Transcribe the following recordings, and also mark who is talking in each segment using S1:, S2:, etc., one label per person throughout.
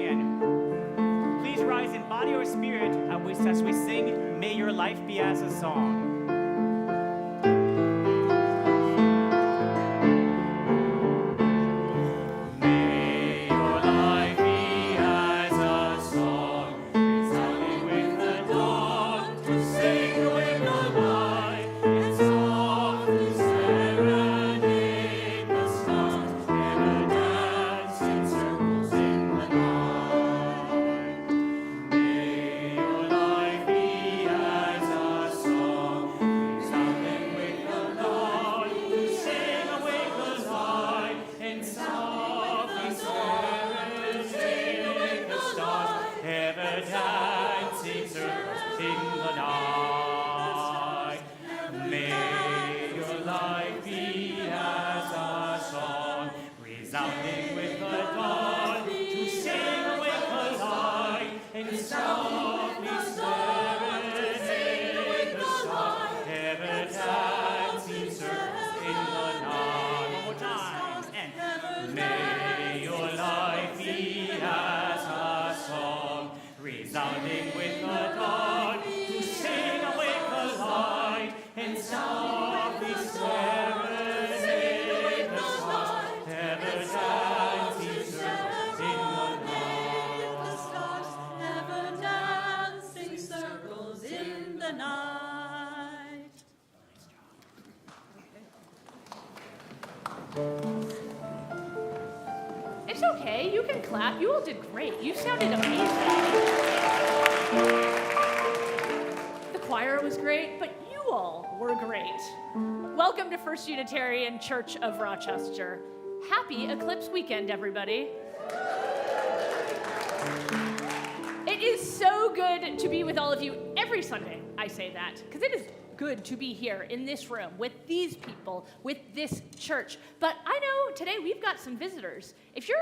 S1: Unitarian. Please rise in body or spirit as we sing May Your Life Be as a Song.
S2: It's okay, you can clap. You all did great. You sounded amazing. The choir was great, but you all were great. Welcome to First Unitarian Church of Rochester. Happy Eclipse weekend, everybody. It is so good to be with all of you every Sunday. I say that because it is good to be here in this room with these people, with this church. But I know today we've got some visitors. If you're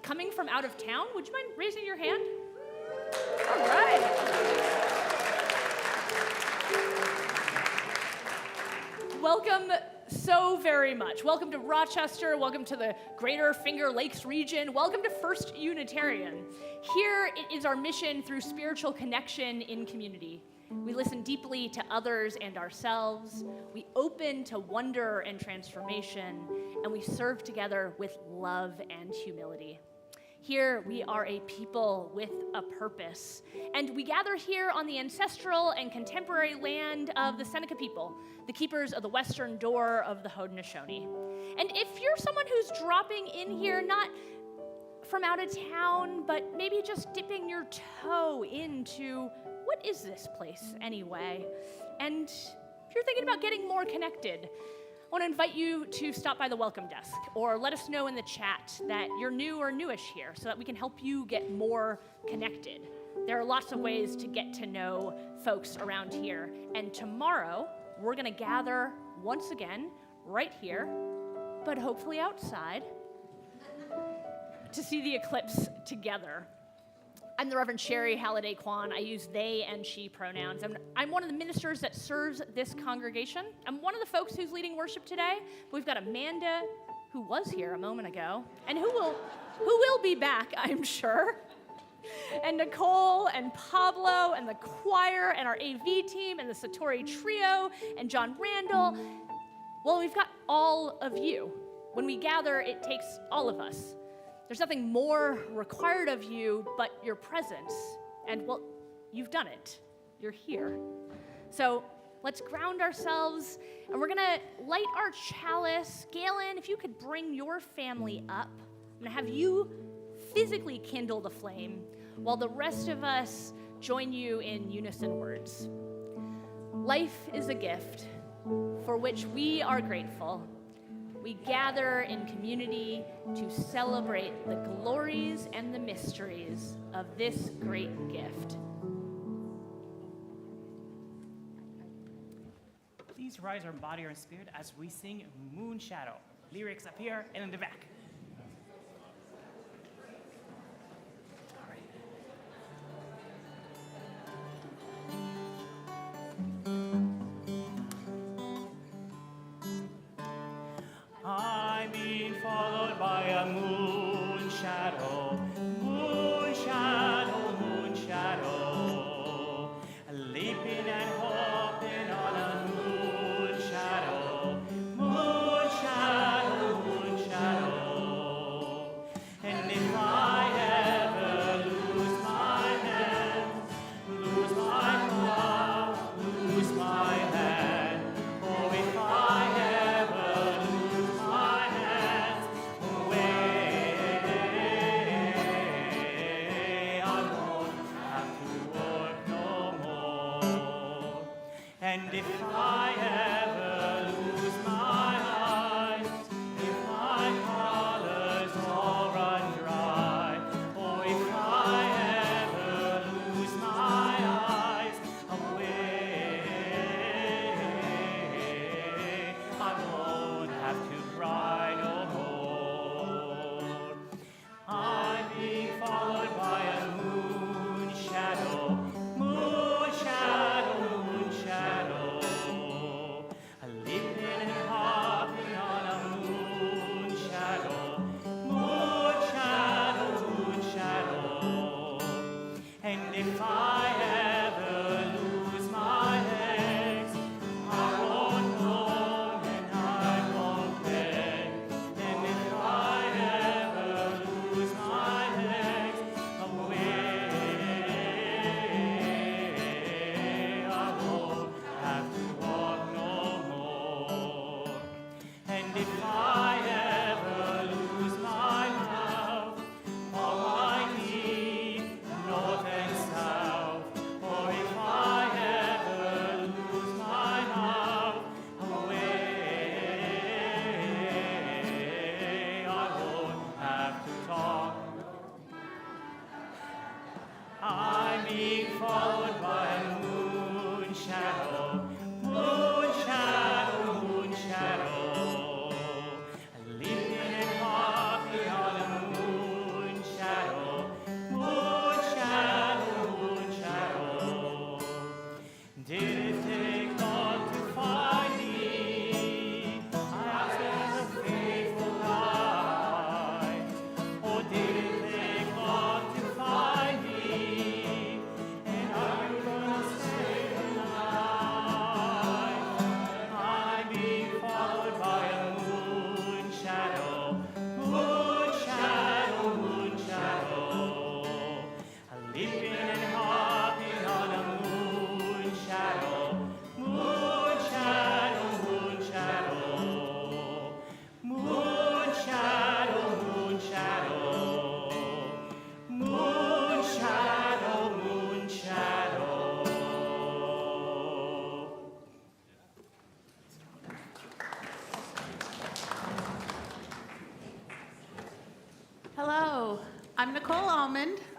S2: coming from out of town, would you mind raising your hand? All right. Welcome so very much. Welcome to Rochester. Welcome to the Greater Finger Lakes region. Welcome to First Unitarian. Here it is our mission through spiritual connection in community. We listen deeply to others and ourselves. We open to wonder and transformation, and we serve together with love and humility. Here we are a people with a purpose, and we gather here on the ancestral and contemporary land of the Seneca people, the keepers of the western door of the Haudenosaunee. And if you're someone who's dropping in here, not from out of town, but maybe just dipping your toe into what is this place anyway? And if you're thinking about getting more connected, I want to invite you to stop by the welcome desk or let us know in the chat that you're new or newish here so that we can help you get more connected. There are lots of ways to get to know folks around here. And tomorrow, we're going to gather once again right here, but hopefully outside, to see the eclipse together. I'm the Reverend Shari Halliday-Quan. I use they and she pronouns. I'm one of the ministers that serves this congregation. I'm one of the folks who's leading worship today. We've got Amanda, who was here a moment ago, and who will be back, I'm sure. And Necole and Pablo and the choir and our AV team and the Satori trio and John Randall. Well, we've got all of you. When we gather, it takes all of us. There's nothing more required of you but your presence. And, well, you've done it. You're here. So let's ground ourselves, and we're going to light our chalice. Galen, if you could bring your family up. I'm going to have you physically kindle the flame while the rest of us join you in unison words. Life is a gift for which we are grateful. We gather in community to celebrate the glories and the mysteries of this great gift.
S1: Please rise our body or spirit as we sing Moon Shadow. Lyrics up here and in the back. I'm being followed by a moon shadow. Moon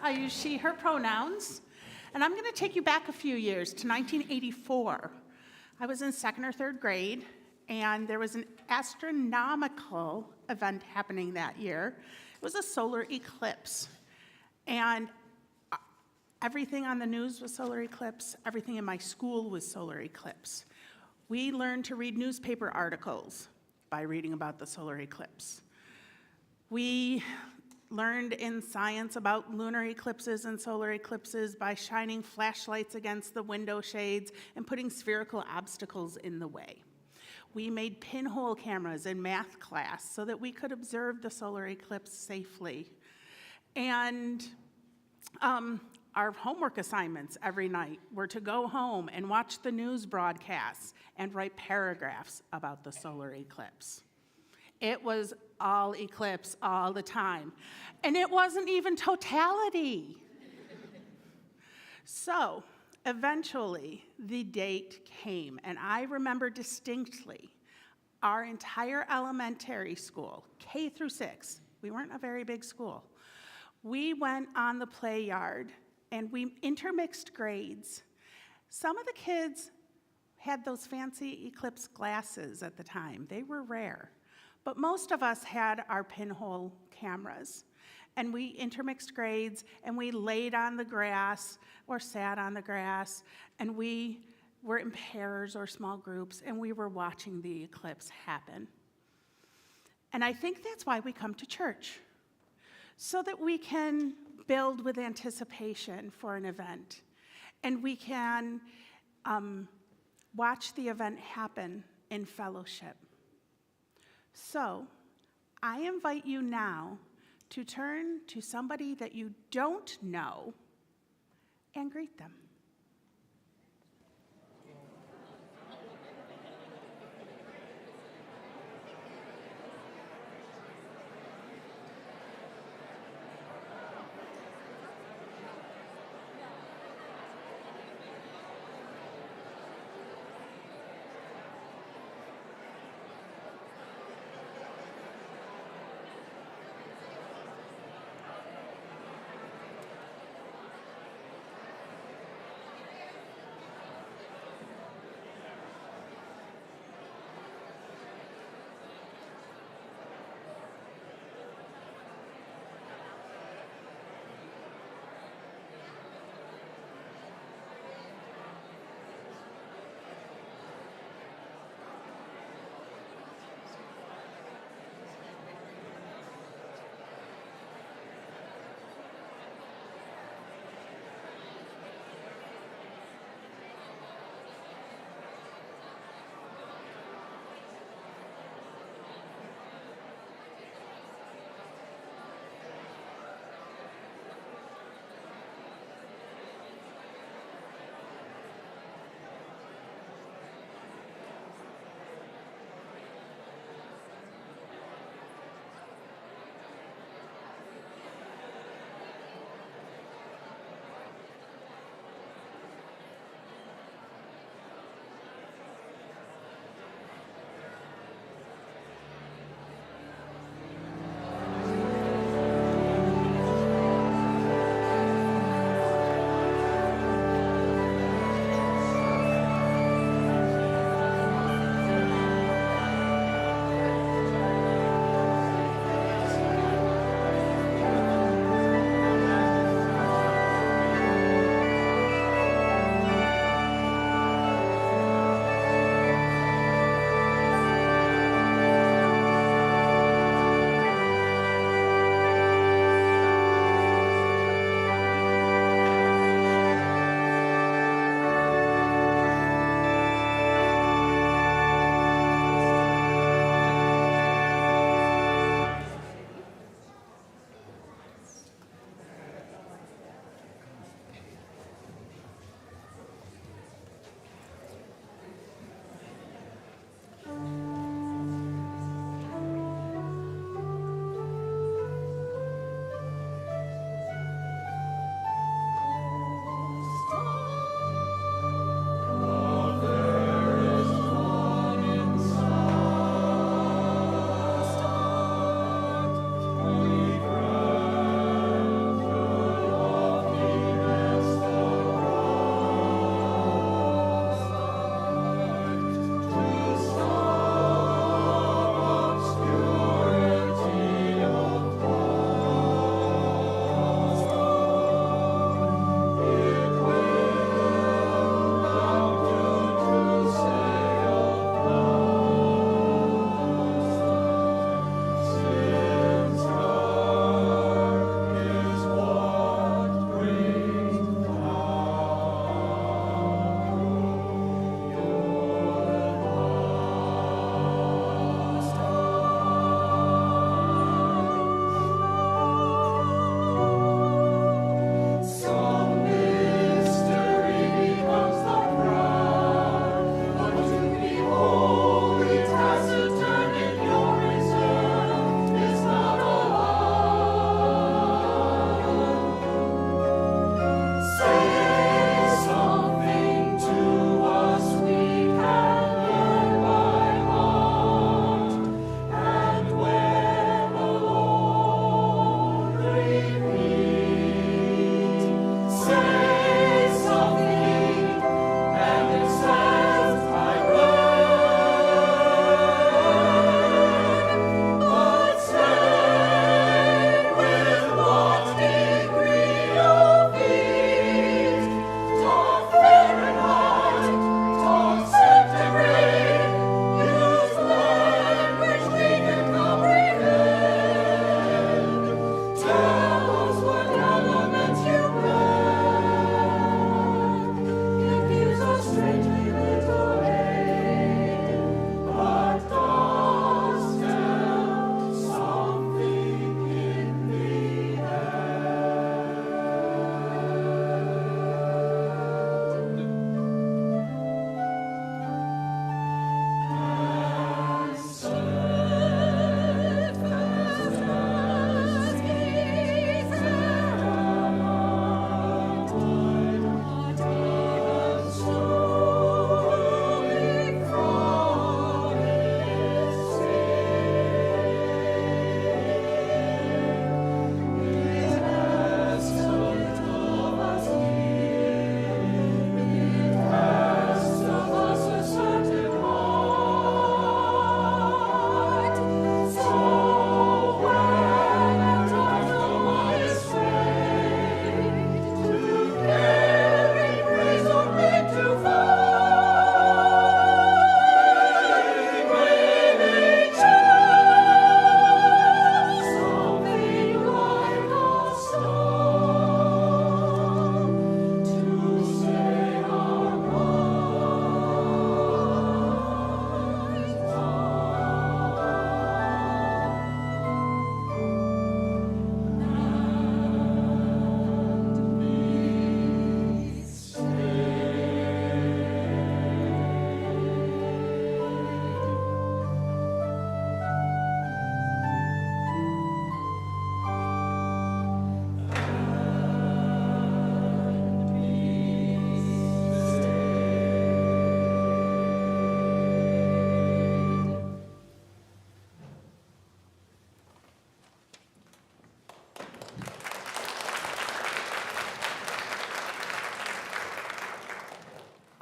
S3: I use she, her pronouns. And I'm going to take you back a few years to 1984. I was in second or third grade, and there was an astronomical event happening that year. It was a solar eclipse. And everything on the news was solar eclipse. Everything in my school was solar eclipse. We learned to read newspaper articles by reading about the solar eclipse. We learned in science about lunar eclipses and solar eclipses by shining flashlights against the window shades and putting spherical obstacles in the way. We made pinhole cameras in math class so that we could observe the solar eclipse safely. And our homework assignments every night were to go home and watch the news broadcasts and write paragraphs about the solar eclipse. It was all eclipse all the time. And it wasn't even totality. So eventually, the date came, and I remember distinctly our entire elementary school, K through 6, we weren't a very big school. We went on the play yard, and we intermixed grades. Some of the kids had those fancy eclipse glasses at the time. They were rare. But most of us had our pinhole cameras, and we intermixed grades, and we laid on the grass or sat on the grass, and we were in pairs or small groups, and we were watching the eclipse happen. And I think that's why we come to church, so that we can build with anticipation for an event, and we can watch the event happen in fellowship. So, I invite you now to turn to somebody that you don't know and greet them.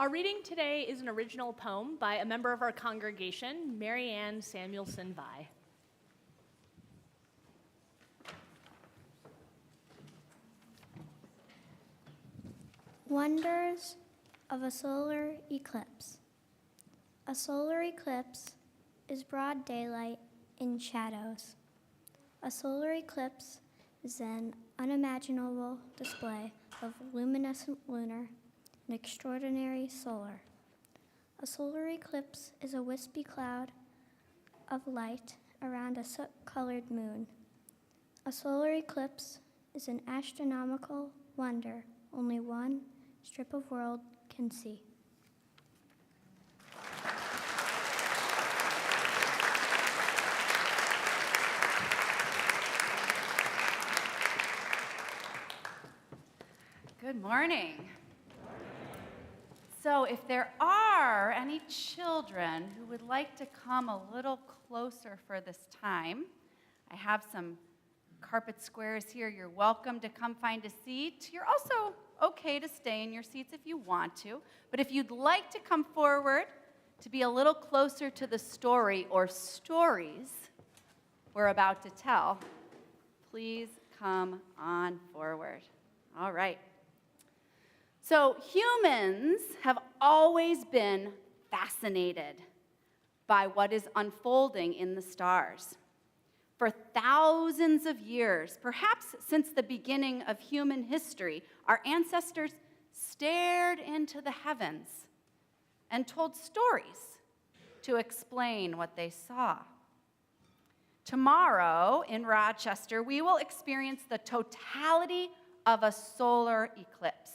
S2: Our reading today is an original poem by a member of our congregation, Mary Ann Samuelson Vi.
S4: Wonders of a solar eclipse. A solar eclipse is broad daylight in shadows. A solar eclipse is an unimaginable display of luminescent lunar and extraordinary solar. A solar eclipse is a wispy cloud of light around a soot-colored moon. A solar eclipse is an astronomical wonder only one strip of world can see.
S5: Good morning. So if there are any children who would like to come a little closer for this time, I have some carpet squares here. You're welcome to come find a seat. You're also okay to stay in your seats if you want to. But if you'd like to come forward to be a little closer to the story or stories we're about to tell, please come on forward. All right. So humans have always been fascinated by what is unfolding in the stars. For thousands of years, perhaps since the beginning of human history, our ancestors stared into the heavens and told stories to explain what they saw. Tomorrow in Rochester, we will experience the totality of a solar eclipse.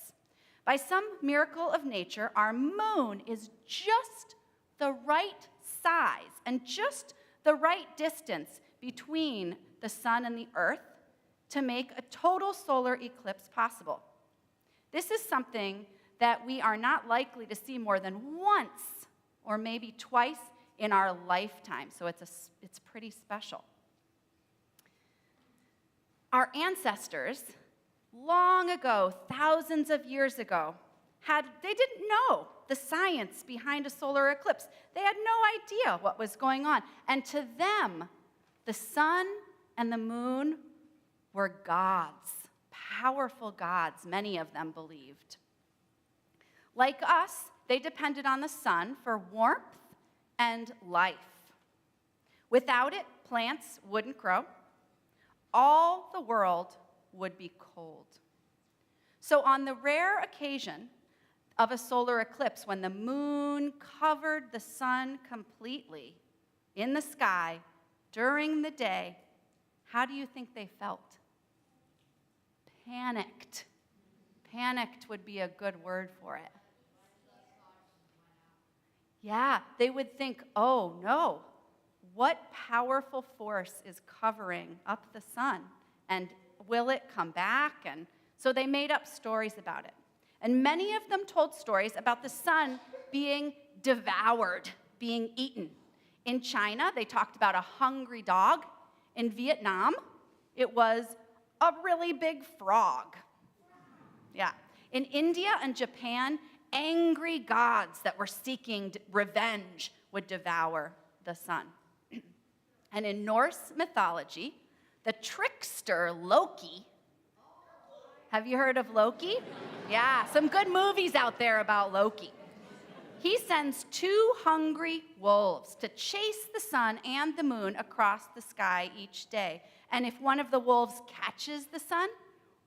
S5: By some miracle of nature, our moon is just the right size and just the right distance between the sun and the earth to make a total solar eclipse possible. This is something that we are not likely to see more than once or maybe twice in our lifetime, so it's pretty special. Our ancestors, long ago, thousands of years ago, they didn't know the science behind a solar eclipse. They had no idea what was going on. And to them, the sun and the moon were gods, powerful gods, many of them believed. Like us, they depended on the sun for warmth and life. Without it, plants wouldn't grow. All the world would be cold. So on the rare occasion of a solar eclipse, when the moon covered the sun completely in the sky during the day, how do you think they felt? Panicked. Panicked would be a good word for it. Yeah, they would think, oh no, what powerful force is covering up the sun? And will it come back? And so they made up stories about it. And many of them told stories about the sun being devoured, being eaten. In China, they talked about a hungry dog. In Vietnam, it was a really big frog. Yeah. In India and Japan, angry gods that were seeking revenge would devour the sun. And in Norse mythology, the trickster Loki. Have you heard of Loki? Yeah, some good movies out there about Loki. He sends 2 hungry wolves to chase the sun and the moon across the sky each day. And if one of the wolves catches the sun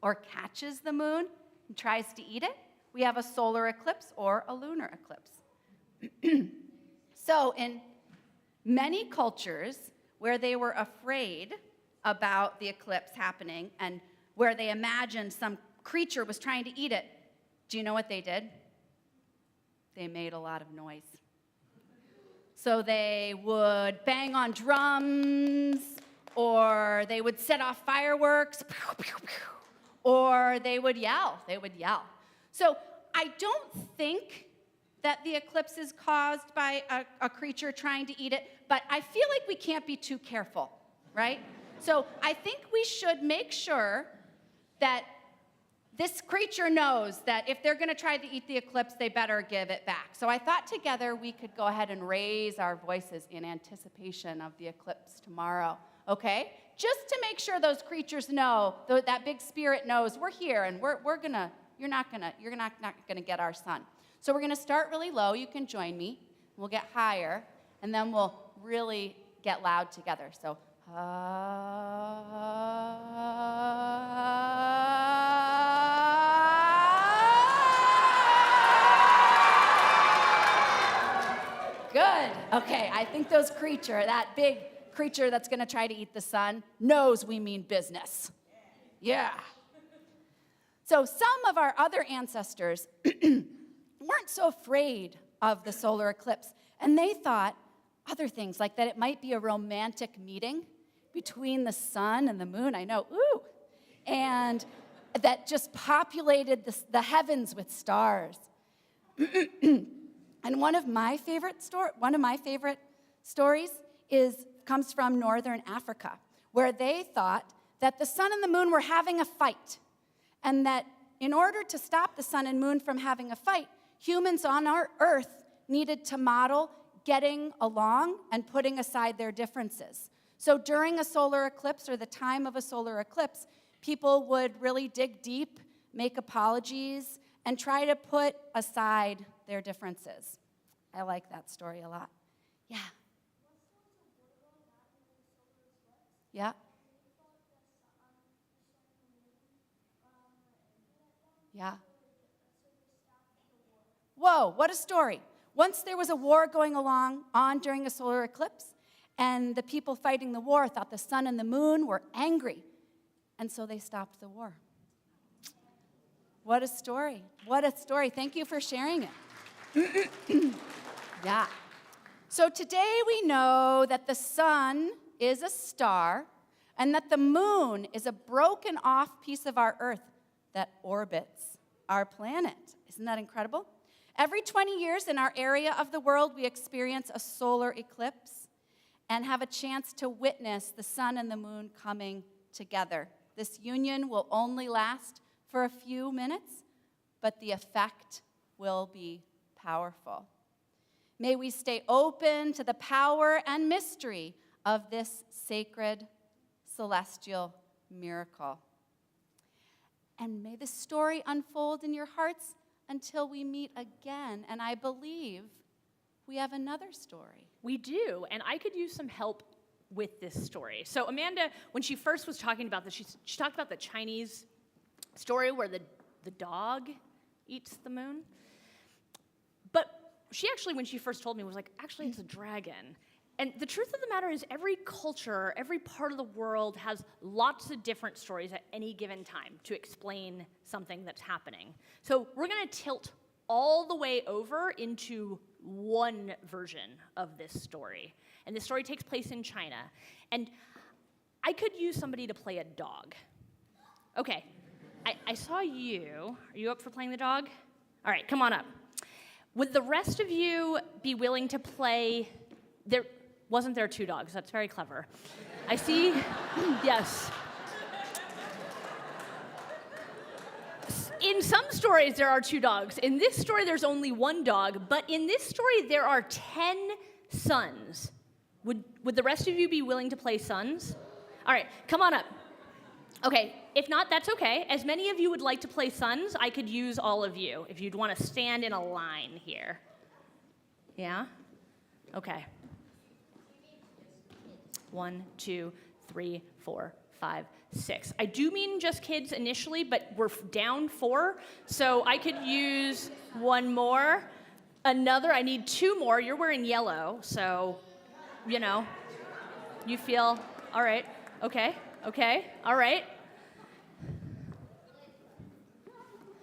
S5: or catches the moon and tries to eat it, we have a solar eclipse or a lunar eclipse. So in many cultures where they were afraid about the eclipse happening and where they imagined some creature was trying to eat it, do you know what they did? They made a lot of noise. So they would bang on drums, or they would set off fireworks, or they would yell. So I don't think that the eclipse is caused by a creature trying to eat it, but I feel like we can't be too careful, right? So I think we should make sure that this creature knows that if they're going to try to eat the eclipse, they better give it back. So I thought together we could go ahead and raise our voices in anticipation of the eclipse tomorrow, okay? Just to make sure those creatures know, that big spirit knows we're here and you're not gonna get our sun. So we're gonna start really low. You can join me. We'll get higher, and then we'll really get loud together. So, Good. Okay, I think that big creature that's going to try to eat the sun, knows we mean business. Yeah. So some of our other ancestors weren't so afraid of the solar eclipse, and they thought other things, like that it might be a romantic meeting between the sun and the moon. I know, ooh. And that just populated the heavens with stars. And one of my favorite stories comes from northern Africa, where they thought that the sun and the moon were having a fight, and that in order to stop the sun and moon from having a fight, humans on our earth needed to model getting along and putting aside their differences. So during a solar eclipse, or the time of a solar eclipse, people would really dig deep, make apologies, and try to put aside their differences. I like that story a lot. Yeah. Yeah. Yeah. Whoa, what a story. Once there was a war going on during a solar eclipse, and the people fighting the war thought the sun and the moon were angry, and so they stopped the war. What a story. What a story. Thank you for sharing it. Yeah. So today we know that the sun is a star and that the moon is a broken off piece of our earth that orbits our planet. Isn't that incredible? Every 20 years in our area of the world, we experience a solar eclipse and have a chance to witness the sun and the moon coming together. This union will only last for a few minutes, but the effect will be powerful. May we stay open to the power and mystery of this sacred celestial miracle. And may the story unfold in your hearts until we meet again. And I believe we have another story.
S2: We do, and I could use some help with this story. So Amanda, when she first was talking about this, she talked about the Chinese story where the dog eats the moon. But she actually, when she first told me, was like, actually, it's a dragon. And the truth of the matter is every culture, every part of the world has lots of different stories at any given time to explain something that's happening. So we're going to tilt all the way over into one version of this story. And this story takes place in China. And I could use somebody to play a dog. Okay, I saw you. Are you up for playing the dog? All right, come on up. Would the rest of you be willing to play... Wasn't there two dogs? That's very clever. I see, yes. In some stories, there are two dogs. In this story, there's only one dog, but in this story, there are 10 sons. Would the rest of you be willing to play sons? All right, come on up. Okay, if not, that's okay. As many of you would like to play sons, I could use all of you if you'd want to stand in a line here. Yeah? Okay. 1, 2, 3, 4, 5, 6. I do mean just kids initially, but we're down 4, so I could use one more. Another, I need 2 more. You're wearing yellow, so, you feel, all right, okay, all right.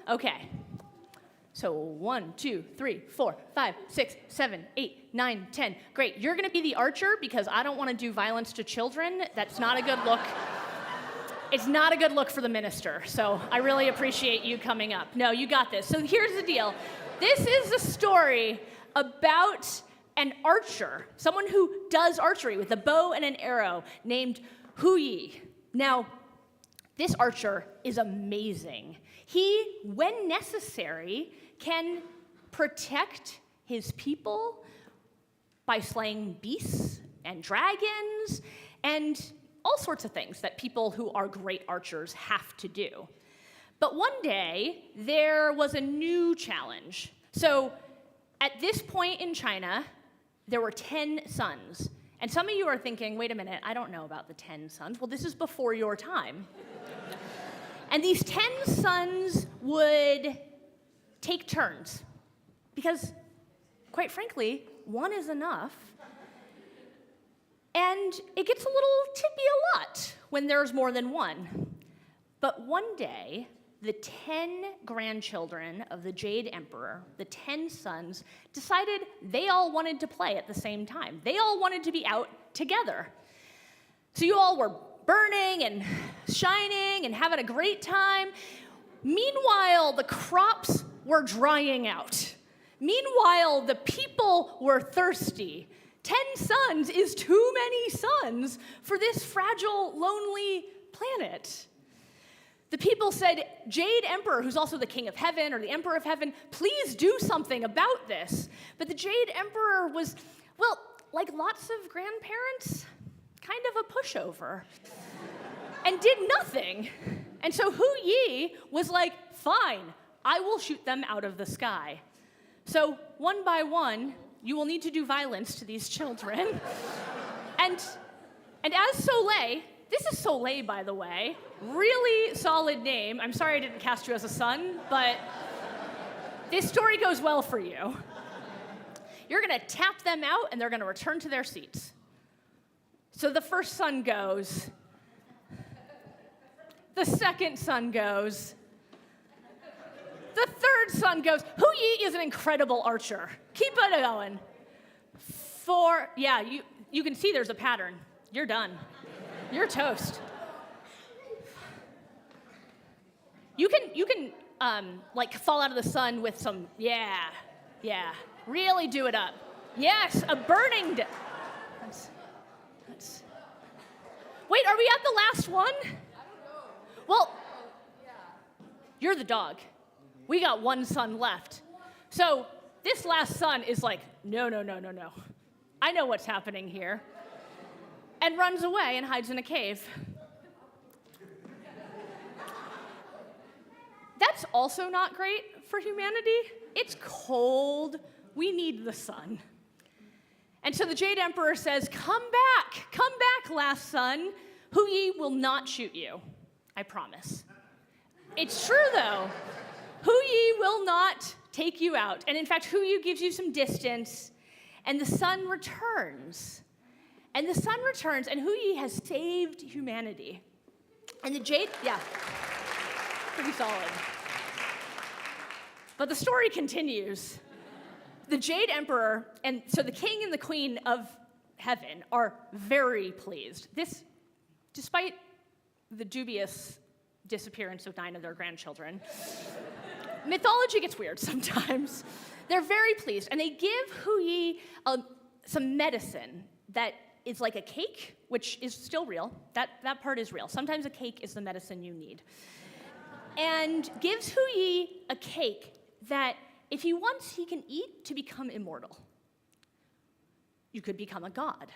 S2: Okay. So 1, 2, 3, 4, 5, 6, 7, 8, 9, 10. Great. You're going to be the archer because I don't want to do violence to children. That's not a good look. It's not a good look for the minister. So I really appreciate you coming up. No, you got this. So here's the deal. This is a story about an archer, someone who does archery with a bow and an arrow named Hu Yi. Now, this archer is amazing. He, when necessary, can protect his people by slaying beasts and dragons and all sorts of things that people who are great archers have to do. But one day, there was a new challenge. So at this point in China, there were 10 sons. And some of you are thinking, wait a minute, I don't know about the 10 sons. Well, this is before your time. And these 10 sons would take turns. Because, quite frankly, one is enough. And it gets a little tippy a lot when there's more than one. But one day, the 10 grandchildren of the Jade Emperor, the 10 sons, decided they all wanted to play at the same time. They all wanted to be out together. So you all were burning and shining and having a great time. Meanwhile, the crops were drying out. Meanwhile, the people were thirsty. 10 sons is too many sons for this fragile, lonely planet. The people said, Jade Emperor, who's also the king of heaven or the emperor of heaven, please do something about this. But the Jade Emperor was, well, like lots of grandparents, kind of a pushover and did nothing. And so Hu Yi was like, fine, I will shoot them out of the sky. So one by one, you will need to do violence to these children. And as Soleil, this is Soleil, by the way, really solid name. I'm sorry I didn't cast you as a son, but this story goes well for you. You're gonna tap them out and they're gonna return to their seats. So the first son goes. The second son goes. The third son goes. Hu Yi is an incredible archer. Keep it going. You can see there's a pattern. You're done. You're toast. You can like fall out of the sun with some, yeah, really do it up. Yes, a burning, wait, are we at the last one? I don't know. Well, you're the dog. We got one son left. So this last son is like, no. I know what's happening here. And runs away and hides in a cave. That's also not great for humanity. It's cold. We need the sun. And so the Jade Emperor says, come back, last son. Hu Yi will not shoot you. I promise. It's true, though. Hu Yi will not take you out. And in fact, Hu Yi gives you some distance, and the sun returns. And the sun returns, and Hu Yi has saved humanity. And the Jade, pretty solid. But the story continues. The Jade Emperor, and so the king and the queen of heaven are very pleased. This, despite the dubious disappearance of 9 of their grandchildren, mythology gets weird sometimes. They're very pleased, and they give Hu Yi some medicine that is like a cake, which is still real. That part is real. Sometimes a cake is the medicine you need. And gives Hu Yi a cake that if he wants, he can eat to become immortal. You could become a god,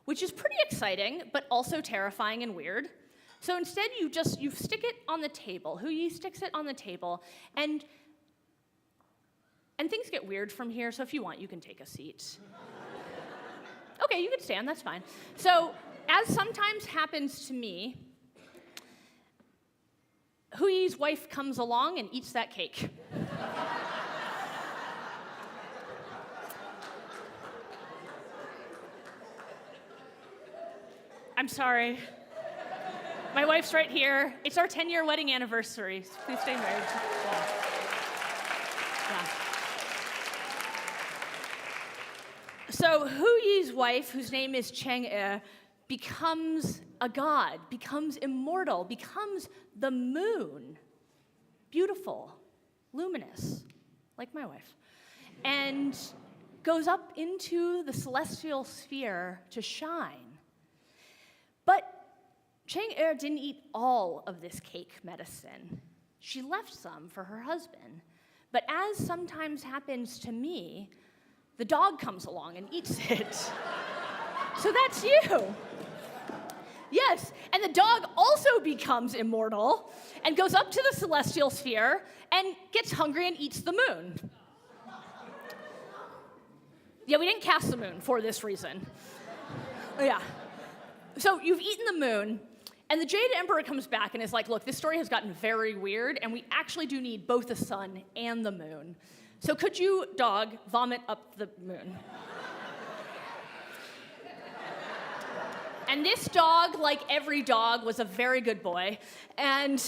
S2: which is pretty exciting, but also terrifying and weird. So instead, you stick it on the table. Hu Yi sticks it on the table, and things get weird from here, so if you want, you can take a seat. Okay, you can stand, that's fine. So, as sometimes happens to me, Hu Yi's wife comes along and eats that cake. I'm sorry. My wife's right here. It's our 10-year wedding anniversary. Please stay married. Yeah. So Hu Yi's wife, whose name is Chang'e, becomes a god, becomes immortal, becomes the moon. Beautiful, luminous, like my wife. And goes up into the celestial sphere to shine. But Chang'e didn't eat all of this cake medicine. She left some for her husband. But as sometimes happens to me, the dog comes along and eats it. So that's you. Yes, and the dog also becomes immortal and goes up to the celestial sphere and gets hungry and eats the moon. Yeah, we didn't cast the moon for this reason. Yeah. So you've eaten the moon, and the Jade Emperor comes back and is like, look, this story has gotten very weird, and we actually do need both the sun and the moon. So could you, dog, vomit up the moon? And this dog, like every dog, was a very good boy and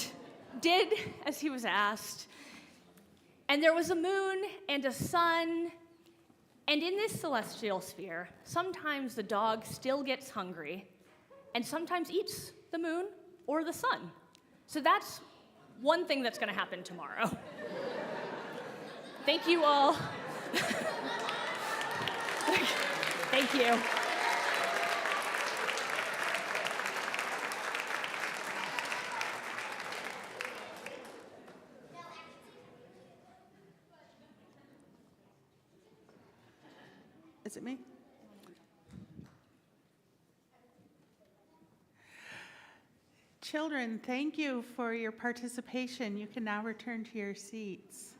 S2: did as he was asked. And there was a moon and a sun. And in this celestial sphere, sometimes the dog still gets hungry and sometimes eats the moon or the sun. So that's one thing that's going to happen tomorrow. Thank you all. Thank you.
S3: Is it me? Children, thank you for your participation. You can now return to your seats.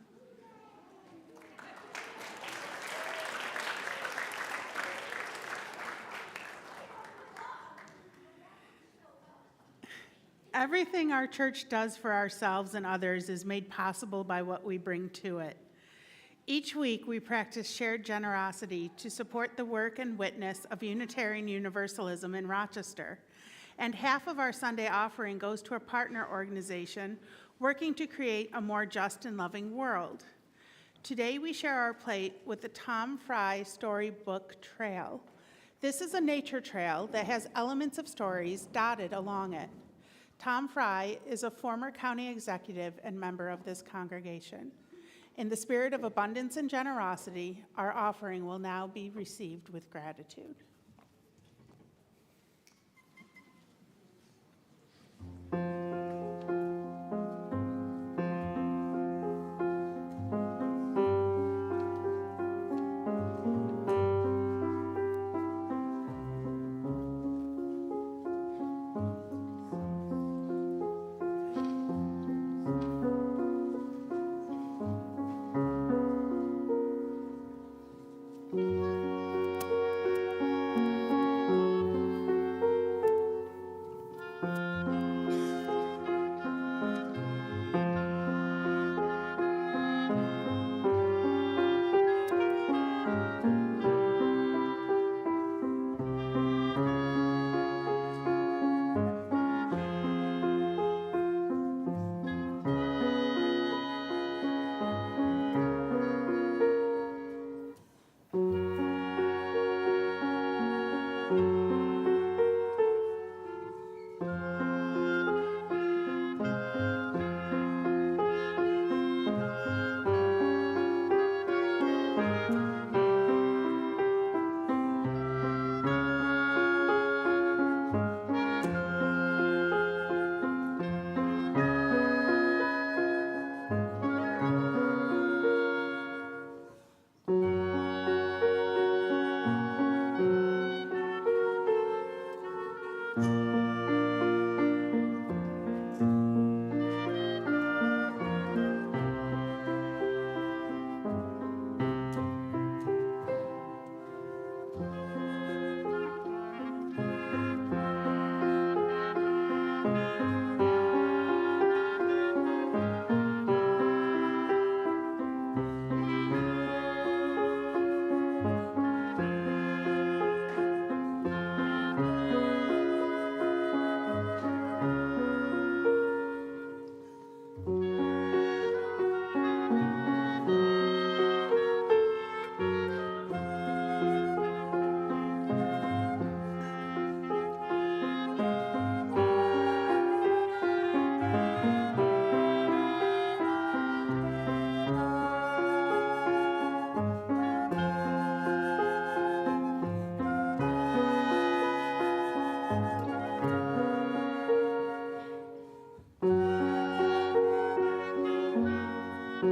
S3: Everything our church does for ourselves and others is made possible by what we bring to it. Each week, we practice shared generosity to support the work and witness of Unitarian Universalism in Rochester. And half of our Sunday offering goes to a partner organization working to create a more just and loving world. Today, we share our plate with the Tom Fry Storybook Trail. This is a nature trail that has elements of stories dotted along it. Tom Fry is a former county executive and member of this congregation. In the spirit of abundance and generosity, our offering will now be received with gratitude.
S2: Here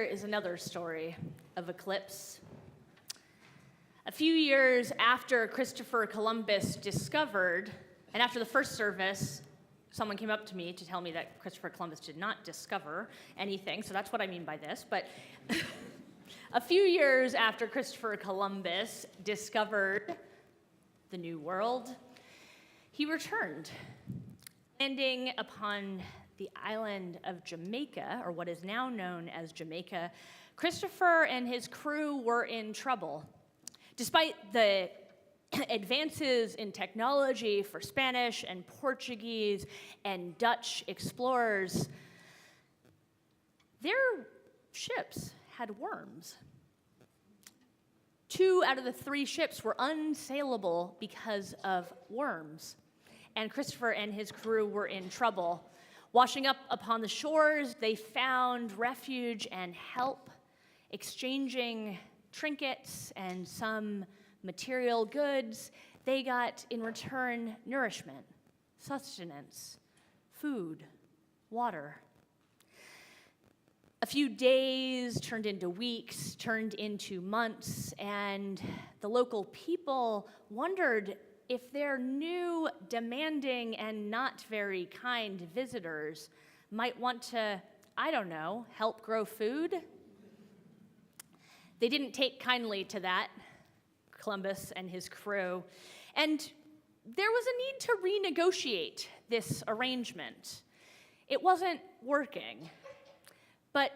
S2: is another story of Eclipse. A few years after Christopher Columbus discovered, and after the first service, someone came up to me to tell me that Christopher Columbus did not discover anything, so that's what I mean by this, but a few years after Christopher Columbus discovered the New World, he returned, landing upon the island of Jamaica, or what is now known as Jamaica. Christopher and his crew were in trouble. Despite the advances in technology for Spanish and Portuguese and Dutch explorers, their ships had worms. 2 out of the 3 ships were unsailable because of worms, and Christopher and his crew were in trouble. Washing up upon the shores, they found refuge and help, exchanging trinkets and some material goods. They got in return nourishment, sustenance, food, water. A few days turned into weeks, turned into months, and the local people wondered if their new, demanding, and not very kind visitors might want to, I don't know, help grow food. They didn't take kindly to that, Columbus and his crew, and there was a need to renegotiate this arrangement. It wasn't working, but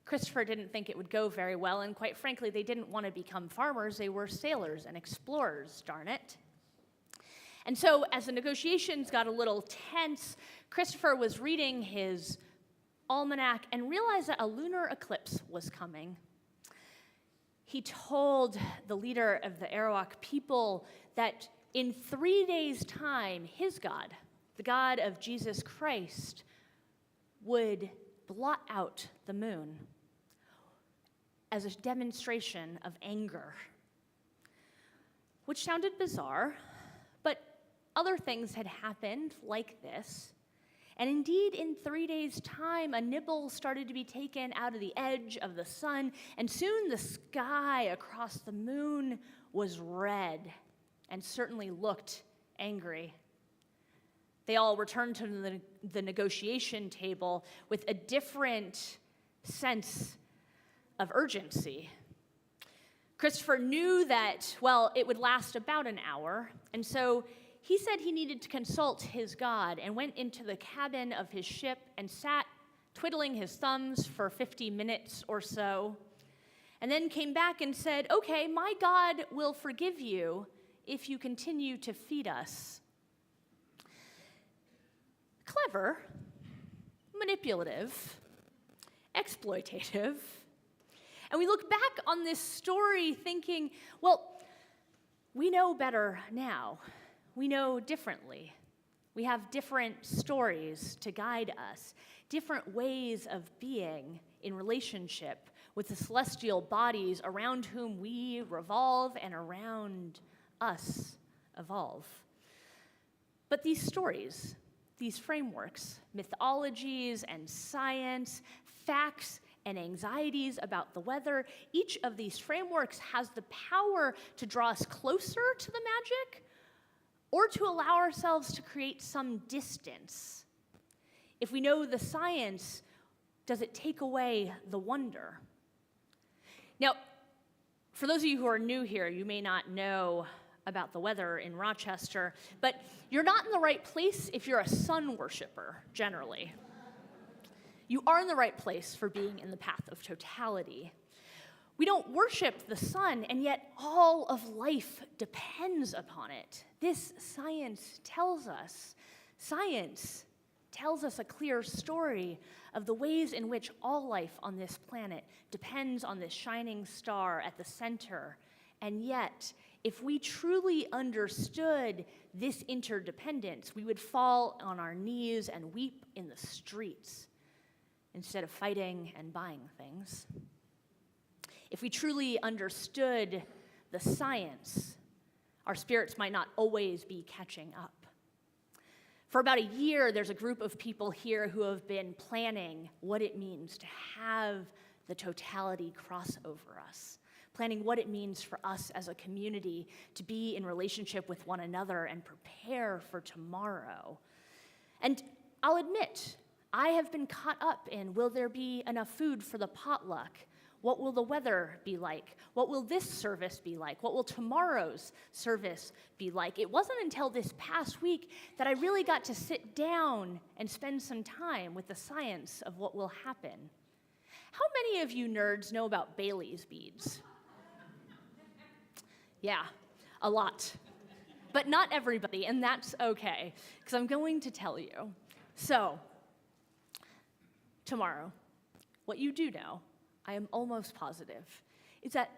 S2: Christopher didn't think it would go very well, and quite frankly, they didn't want to become farmers. They were sailors and explorers, darn it. And so as the negotiations got a little tense, Christopher was reading his almanac and realized that a lunar eclipse was coming. He told the leader of the Arawak people that in 3 days' time, his God, the God of Jesus Christ, would blot out the moon as a demonstration of anger, which sounded bizarre, but other things had happened like this. And indeed, in 3 days' time, a nibble started to be taken out of the edge of the sun, and soon the sky across the moon was red and certainly looked angry. They all returned to the negotiation table with a different sense of urgency. Christopher knew that, well, it would last about an hour, and so he said he needed to consult his God and went into the cabin of his ship and sat twiddling his thumbs for 50 minutes or so, and then came back and said, okay, my God will forgive you if you continue to feed us. Clever, manipulative, exploitative. And we look back on this story thinking, well, we know better now. We know differently. We have different stories to guide us, different ways of being in relationship with the celestial bodies around whom we revolve and around us evolve. But these stories, these frameworks, mythologies and science, facts and anxieties about the weather, each of these frameworks has the power to draw us closer to the magic or to allow ourselves to create some distance. If we know the science, does it take away the wonder? Now, for those of you who are new here, you may not know about the weather in Rochester, but you're not in the right place if you're a sun worshiper, generally. You are in the right place for being in the path of totality. We don't worship the sun, and yet all of life depends upon it. This science tells us. Science tells us a clear story of the ways in which all life on this planet depends on this shining star at the center. And yet, If we truly understood this interdependence, we would fall on our knees and weep in the streets instead of fighting and buying things. If we truly understood the science, our spirits might not always be catching up. For about a year, there's a group of people here who have been planning what it means to have the totality cross over us, planning what it means for us as a community to be in relationship with one another and prepare for tomorrow. And I'll admit, I have been caught up in, will there be enough food for the potluck? What will the weather be like? What will this service be like? What will tomorrow's service be like? It wasn't until this past week that I really got to sit down and spend some time with the science of what will happen. How many of you nerds know about Bailey's beads? Yeah, a lot. But not everybody, and that's okay, because I'm going to tell you. So, tomorrow, what you do know, I am almost positive, is that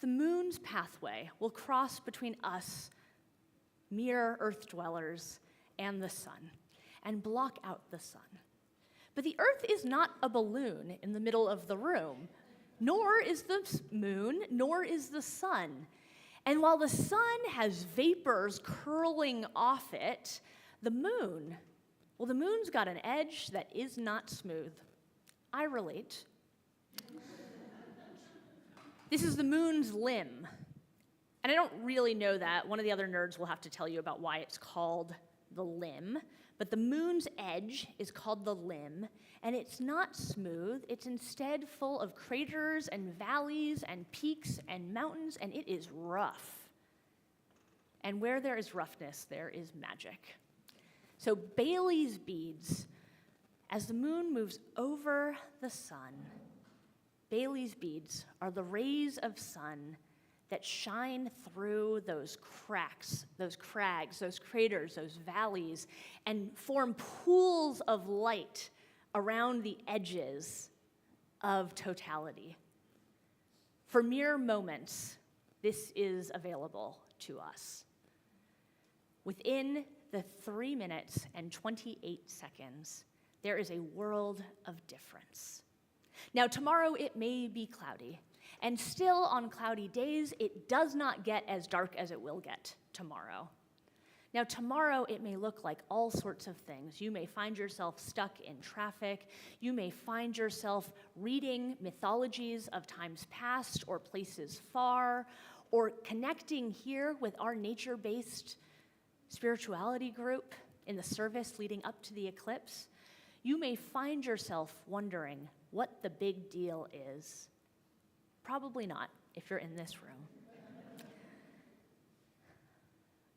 S2: the moon's pathway will cross between us, mere Earth dwellers, and the sun, and block out the sun. But the Earth is not a balloon in the middle of the room, nor is the moon, nor is the sun. And while the sun has vapors curling off it, the moon's got an edge that is not smooth. I relate. This is the moon's limb. And I don't really know that. One of the other nerds will have to tell you about why it's called the limb. But the moon's edge is called the limb, and it's not smooth. It's instead full of craters and valleys and peaks and mountains, and it is rough. And where there is roughness, there is magic. So Bailey's beads, as the moon moves over the sun, Bailey's beads are the rays of sun that shine through those cracks, those crags, those craters, those valleys, and form pools of light around the edges of totality. For mere moments, this is available to us. Within the 3 minutes and 28 seconds, there is a world of difference. Now, tomorrow it may be cloudy, and still on cloudy days, it does not get as dark as it will get tomorrow. Now, tomorrow it may look like all sorts of things. You may find yourself stuck in traffic. You may find yourself reading mythologies of times past or places far, or connecting here with our nature-based spirituality group in the service leading up to the eclipse. You may find yourself wondering what the big deal is. Probably not, if you're in this room.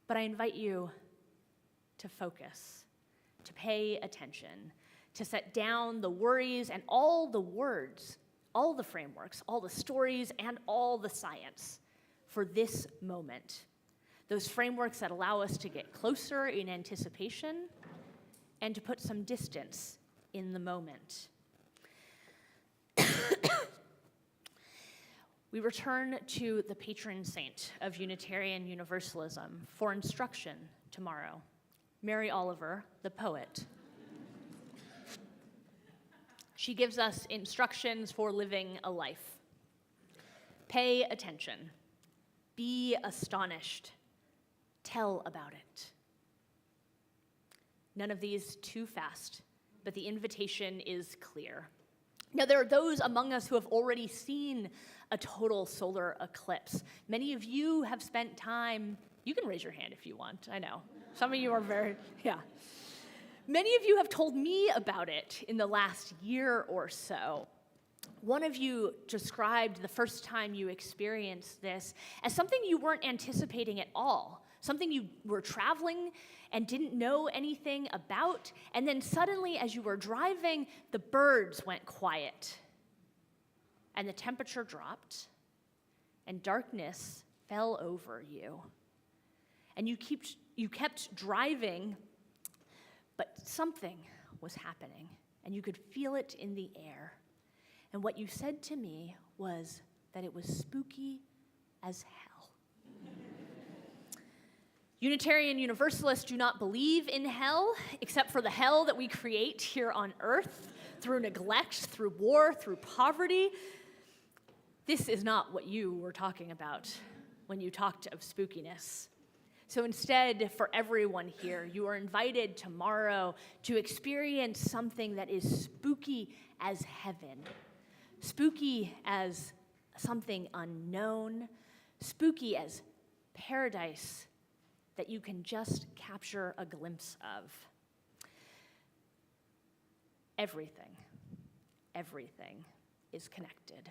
S2: But I invite you to focus, to pay attention, to set down the worries and all the words, all the frameworks, all the stories, and all the science for this moment. Those frameworks that allow us to get closer in anticipation and to put some distance in the moment. We return to the patron saint of Unitarian Universalism for instruction tomorrow, Mary Oliver, the poet. She gives us instructions for living a life. Pay attention. Be astonished. Tell about it. None of these too fast, but the invitation is clear. Now, there are those among us who have already seen a total solar eclipse. Many of you have spent time, you can raise your hand if you want, I know. Some of you are Many of you have told me about it in the last year or so. One of you described the first time you experienced this as something you weren't anticipating at all, something you were traveling and didn't know anything about, and then suddenly as you were driving, the birds went quiet, and the temperature dropped, and darkness fell over you. And you kept driving, but something was happening, and you could feel it in the air. And what you said to me was that it was spooky as hell. Unitarian Universalists do not believe in hell, except for the hell that we create here on earth through neglect, through war, through poverty. This is not what you were talking about when you talked of spookiness. So instead, for everyone here, you are invited tomorrow to experience something that is spooky as heaven, spooky as something unknown, spooky as paradise that you can just capture a glimpse of. Everything is connected.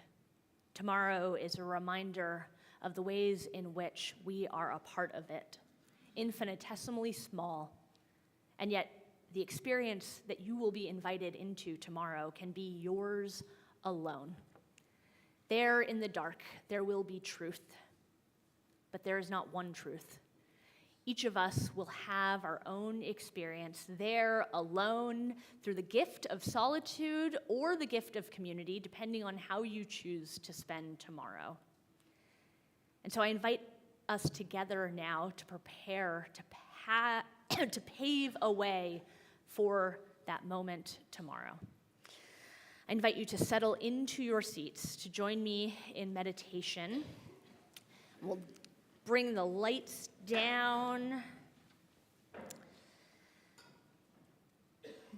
S2: Tomorrow is a reminder of the ways in which we are a part of it, infinitesimally small, and yet the experience that you will be invited into tomorrow can be yours alone. There in the dark, there will be truth, but there is not one truth. Each of us will have our own experience there alone through the gift of solitude or the gift of community, depending on how you choose to spend tomorrow. And so I invite us together now to prepare to pave a way for that moment tomorrow. I invite you to settle into your seats to join me in meditation. We'll bring the lights down.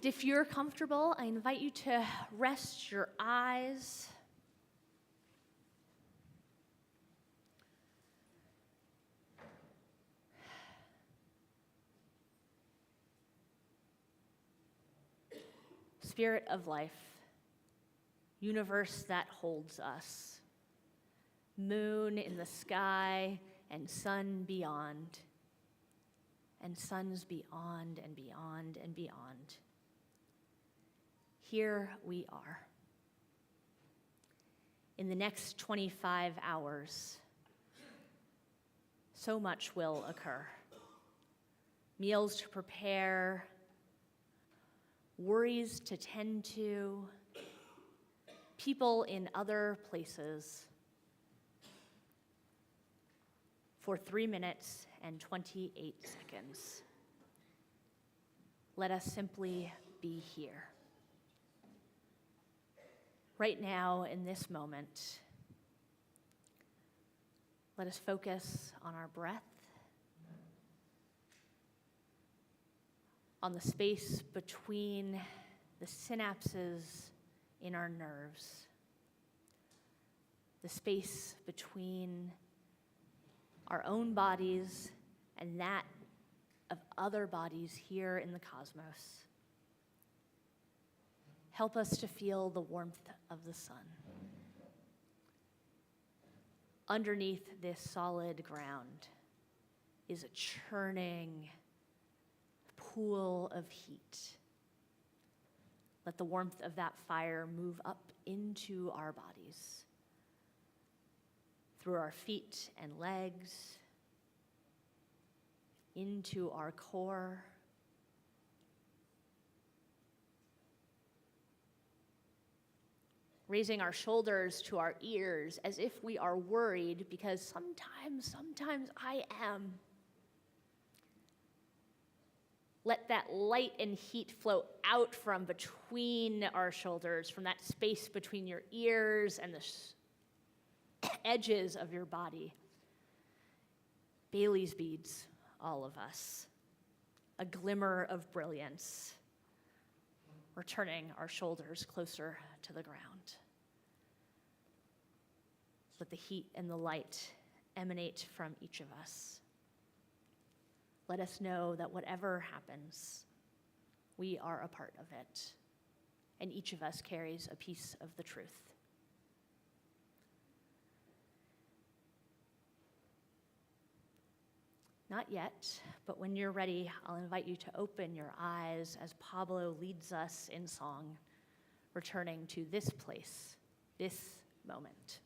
S2: If you're comfortable, I invite you to rest your eyes. Spirit of life, universe that holds us, moon in the sky and sun beyond, and suns beyond and beyond and beyond. Here we are. In the next 25 hours, so much will occur. Meals to prepare, worries to tend to, people in other places. For 3 minutes and 28 seconds, let us simply be here. Right now, in this moment, let us focus on our breath, on the space between the synapses in our nerves, the space between our own bodies and that of other bodies here in the cosmos. Help us to feel the warmth of the sun. Underneath this solid ground is a churning pool of heat. Let the warmth of that fire move up into our bodies, through our feet and legs, into our core, raising our shoulders to our ears as if we are worried, because sometimes I am. Let that light and heat flow out from between our shoulders, from that space between your ears and the edges of your body. Bailey's beads, all of us. A glimmer of brilliance. Returning our shoulders closer to the ground. Let the heat and the light emanate from each of us. Let us know that whatever happens, we are a part of it, and each of us carries a piece of the truth. Not yet, but when you're ready, I'll invite you to open your eyes as Pablo leads us in song, returning to this place, this moment.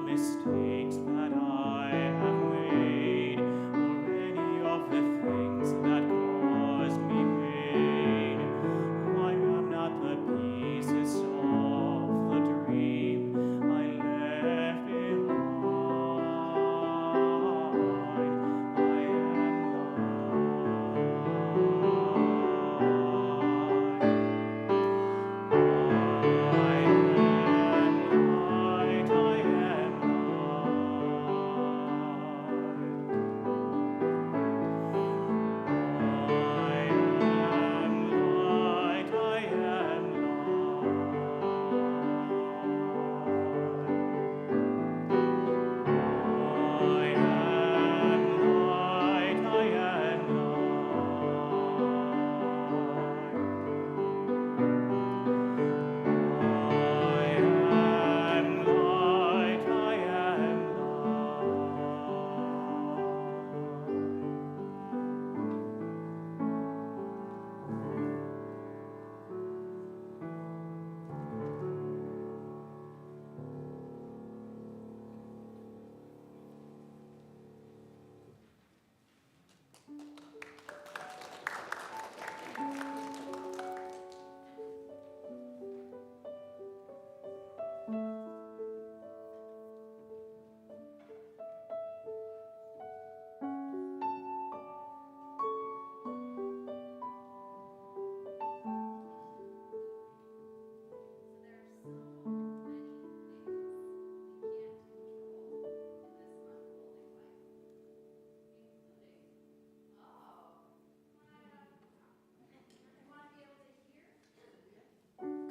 S1: mistakes that I have made, or any of the things that caused me pain. I am not the pieces of the dream I left behind. I am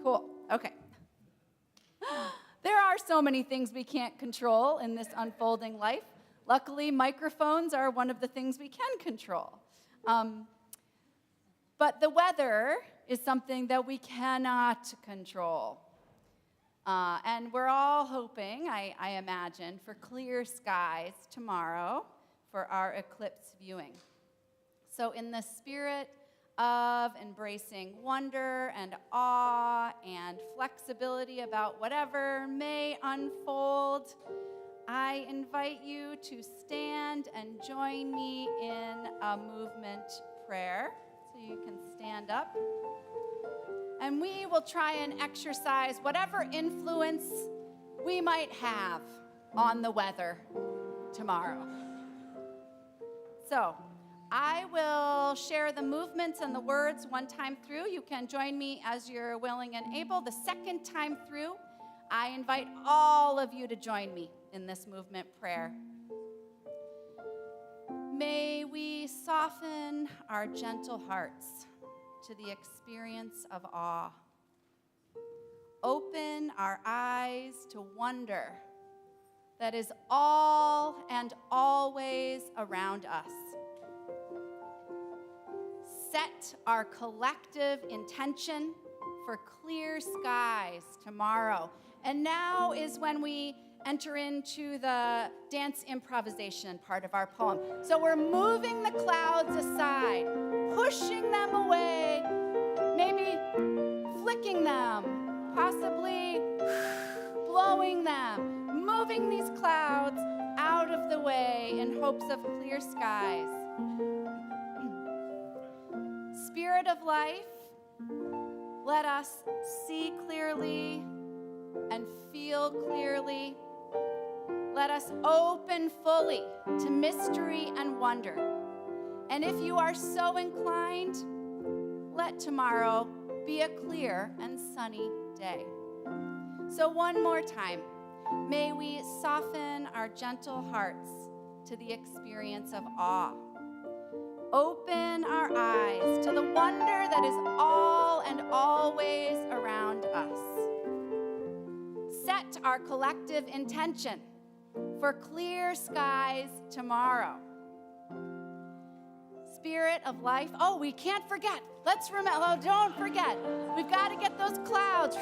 S5: Cool. Okay. There are so many things we can't control in this unfolding life. Luckily, microphones are one of the things we can control. But the weather is something that we cannot control. And we're all hoping, I imagine, for clear skies tomorrow for our eclipse viewing. So in the spirit of embracing wonder and awe and flexibility about whatever may unfold, I invite you to stand and join me in a movement prayer. So you can stand up. And we will try and exercise whatever influence we might have on the weather tomorrow. So I will share the movements and the words one time through. You can join me as you're willing and able. The second time through, I invite all of you to join me in this movement prayer. May we soften our gentle hearts to the experience of awe. Open our eyes to wonder that is all and always around us. Set our collective intention for clear skies tomorrow. And now is when we enter into the dance improvisation part of our poem. So we're moving the clouds aside, pushing them away, maybe flicking them, possibly blowing them, moving these clouds out of the way in hopes of clear skies. Spirit of life, let us see clearly and feel clearly. Let us open fully to mystery and wonder. And if you are so inclined, let tomorrow be a clear and sunny day. So one more time, may we soften our gentle hearts to the experience of awe. Open our eyes to the wonder that is all and always around us. Set our collective intention for clear skies tomorrow. Spirit of life, oh, we can't forget. Let's remember, oh, don't forget. We've got to get those clouds.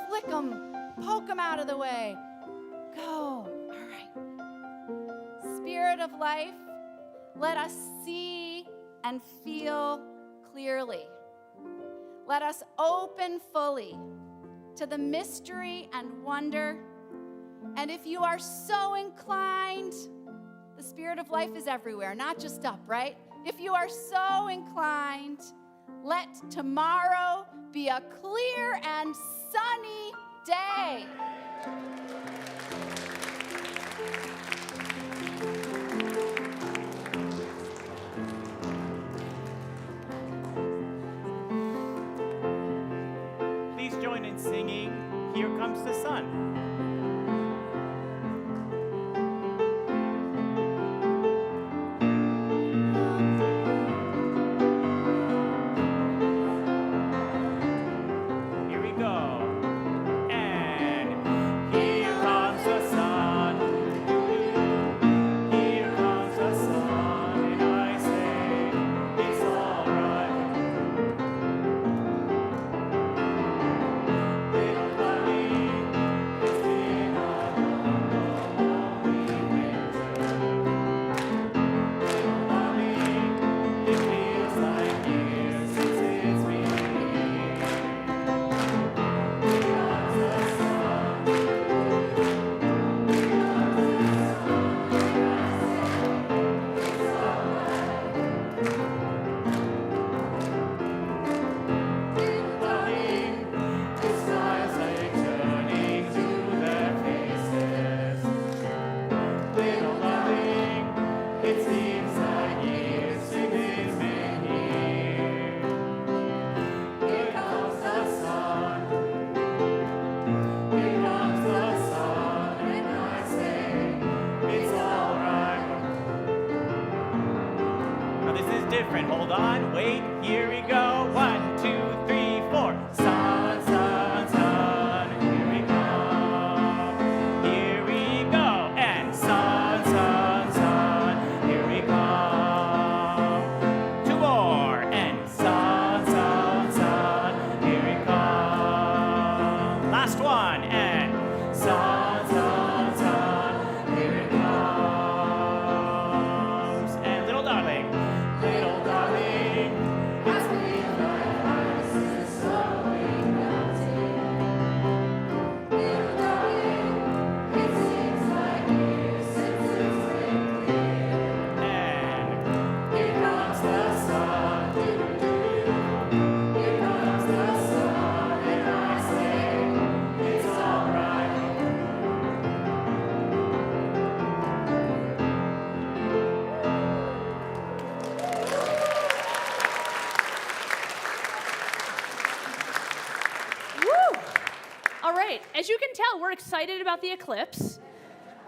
S5: Flick them, poke them out of the way. Go, all right. Spirit of life, let us see and feel clearly. Let us open fully to the mystery and wonder. And if you are so inclined, the Spirit of life is everywhere, not just up, right? If you are so inclined, let tomorrow be a clear and sunny day.
S1: Please join in singing, Here Comes the Sun. Different. Hold on, wait, here we go. 1, 2, 3, 4. Sun, sun, sun, here we come. Here we go. And sun, sun, sun, here we come. 2 more. And sun, sun, sun, here we come. Last one. And sun, sun, sun, here it comes. And little darling. Little darling, as we fly ice is slowly melting. Little darling, it seems like years since it's been clear. And here comes the sun, here comes the sun, and I say it's all right.
S2: All right, as you can tell, we're excited about the eclipse.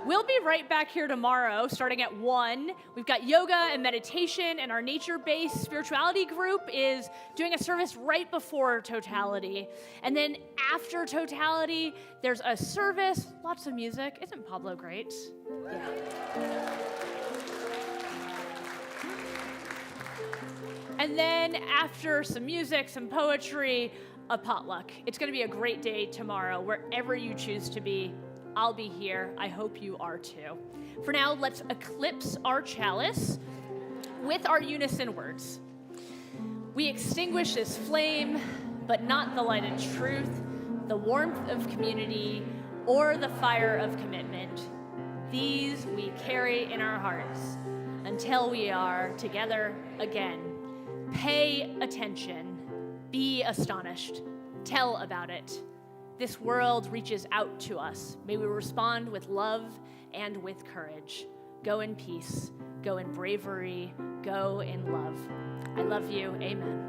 S2: We'll be right back here tomorrow, starting at 1. We've got yoga and meditation, and our nature-based spirituality group is doing a service right before totality. And then after totality, there's a service, lots of music. Isn't Pablo great? Yeah. And then after some music, some poetry, a potluck. It's going to be a great day tomorrow, wherever you choose to be. I'll be here. I hope you are too. For now, let's eclipse our chalice with our unison words. We extinguish this flame, but not the light of truth, the warmth of community, or the fire of commitment. These we carry in our hearts until we are together again. Pay attention. Be astonished. Tell about it. This world reaches out to us. May we respond with love and with courage. Go in peace. Go in bravery. Go in love. I love you. Amen.